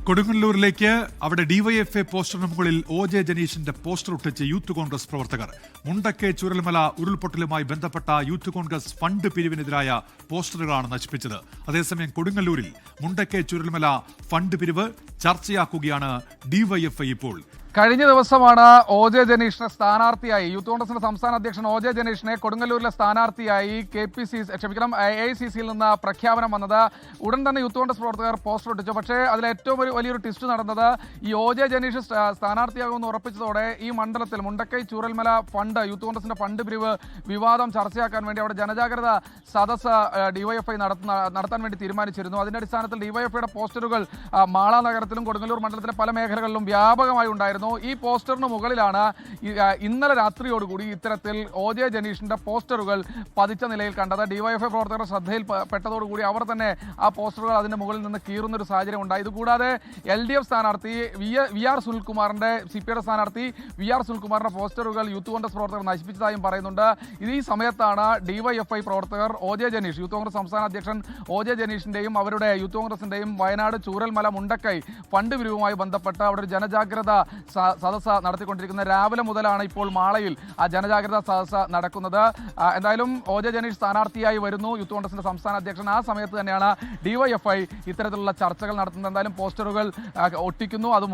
കൊടുങ്ങല്ലൂരിലേക്ക് അവിടെ ഡിവൈഎഫ്ഐ പോസ്റ്ററിന് മുകളിൽ OJ ജനീഷിന്റെ poster ഒട്ടിച്ച് യൂത്ത് കോൺഗ്രസ് പ്രവർത്തകർ. മുണ്ടക്കെ ചൂരൽമല ഉരുൾപൊട്ടലുമായി ബന്ധപ്പെട്ട യൂത്ത് കോൺഗ്രസ് ഫണ്ട് പിരിവിനെതിരായ പോസ്റ്ററുകളാണ് നശിപ്പിച്ചത്. അതേസമയം കൊടുങ്ങല്ലൂരിൽ മുണ്ടക്കെ ചൂരൽമല ഫണ്ട് പിരിവ് ചർച്ചയാക്കുകയാണ് ഡിവൈഎഫ്ഐ ഇപ്പോൾ. കഴിഞ്ഞ ദിവസമാണ് OJ ജനീഷിനെ സ്ഥാനാർത്ഥിയായി യൂത്ത് കോൺഗ്രസിന്റെ സംസ്ഥാന അധ്യക്ഷൻ OJ ജനീഷിനെ കൊടുങ്ങല്ലൂരിലെ സ്ഥാനാർത്ഥിയായി AICCയിൽ നിന്ന് പ്രഖ്യാപനം വന്നത്. ഉടൻ തന്നെ യൂത്ത് കോൺഗ്രസ് പ്രവർത്തകർ പോസ്റ്റർ ഒട്ടിച്ചു. പക്ഷേ അതിൽ ഏറ്റവും വലിയൊരു ട്വിസ്റ്റ് നടന്നത് ഈ OJ ജനീഷ് സ്ഥാനാർത്ഥിയാകുമെന്ന് ഉറപ്പിച്ചതോടെ ഈ മണ്ഡലത്തിൽ മുണ്ടക്കൈ ചൂരൽമല ഫണ്ട് യൂത്ത് കോൺഗ്രസിന്റെ ഫണ്ട് പിരിവ് വിവാദം ചർച്ചയാക്കാൻ വേണ്ടി അവിടെ ജനജാഗ്രത സദസ്സ് ഡിവൈഎഫ്ഐ നടത്താൻ വേണ്ടി തീരുമാനിച്ചിരുന്നു. അതിന്റെ അടിസ്ഥാനത്തിൽ ഡിവൈഎഫ്ഐയുടെ പോസ്റ്ററുകൾ മാള നഗരത്തിലും കൊടുങ്ങല്ലൂർ മണ്ഡലത്തിലെ പല മേഖലകളിലും വ്യാപകമായി ഉണ്ടായിരുന്നു. ഈ പോസ്റ്ററിന് മുകളിലാണ് ഇന്നലെ രാത്രിയോടുകൂടി ഇത്തരത്തിൽ OJ ജനീഷിന്റെ പോസ്റ്ററുകൾ പതിച്ച നിലയിൽ കണ്ടത്. ഡിവൈഎഫ്ഐ പ്രവർത്തകരുടെ ശ്രദ്ധയിൽ പെട്ടതോടുകൂടി അവർ തന്നെ ആ പോസ്റ്ററുകൾ അതിന്റെ മുകളിൽ നിന്ന് കീറുന്ന ഒരു സാഹചര്യം ഉണ്ടായി. ഇതുകൂടാതെ LDF സ്ഥാനാർത്ഥി VR സുനിൽകുമാറിന്റെ CPIയുടെ സ്ഥാനാർത്ഥി VR സുനിൽകുമാറിന്റെ പോസ്റ്ററുകൾ യൂത്ത് കോൺഗ്രസ് പ്രവർത്തകർ നശിപ്പിച്ചതായും പറയുന്നുണ്ട്. ഈ സമയത്താണ് ഡിവൈഎഫ്ഐ പ്രവർത്തകർ OJ ജനീഷ് യൂത്ത് കോൺഗ്രസ് സംസ്ഥാന അധ്യക്ഷൻ OJ ജനീഷിന്റെയും അവരുടെ യൂത്ത് കോൺഗ്രസിന്റെയും വയനാട് ചൂരൽമല മുണ്ടക്കൈ ഫണ്ട് പിരിവുമായി ബന്ധപ്പെട്ട് അവിടെ ഒരു ജനജാഗ്രത സദസ്സ് നടത്തിക്കൊണ്ടിരിക്കുന്നത്. രാവിലെ മുതലാണ് ഇപ്പോൾ മാളയിൽ ആ ജനജാഗ്രതാ സദസ്സ് നടക്കുന്നത്. എന്തായാലും OJ ജനീഷ് സ്ഥാനാർത്ഥിയായി വരുന്നു യൂത്ത് കോൺഗ്രസിന്റെ സംസ്ഥാന അധ്യക്ഷൻ. ആ സമയത്ത് തന്നെയാണ് ഡിവൈഎഫ്ഐ ഇത്തരത്തിലുള്ള ചർച്ചകൾ നടത്തുന്നത്. എന്തായാലും പോസ്റ്ററുകൾ ഒട്ടിക്കുന്നു, അത്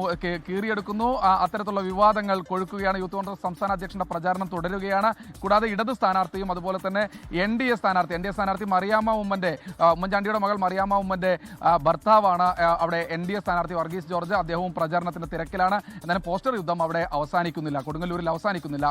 കീറിയെടുക്കുന്നു, അത്തരത്തിലുള്ള വിവാദങ്ങൾ കൊഴുക്കുകയാണ്. യൂത്ത് കോൺഗ്രസ് സംസ്ഥാന അധ്യക്ഷന്റെ പ്രചാരണം തുടരുകയാണ്. കൂടാതെ ഇടത് സ്ഥാനാർത്ഥിയും അതുപോലെ തന്നെ NDA സ്ഥാനാർത്ഥി ഉമ്മൻചാണ്ടിയുടെ മകൾ മറിയാമ്മ ഉമ്മന്റെ ഭർത്താവാണ് അവിടെ NDA സ്ഥാനാർത്ഥി വർഗീസ് ജോർജ്. അദ്ദേഹവും പ്രചാരണത്തിന്റെ തിരക്കിലാണ്. എന്നാലും പോസ്റ്റർ യുദ്ധം അവിടെ അവസാനിക്കുന്നില്ല, കൊടുങ്ങല്ലൂരിൽ അവസാനിക്കുന്നില്ല.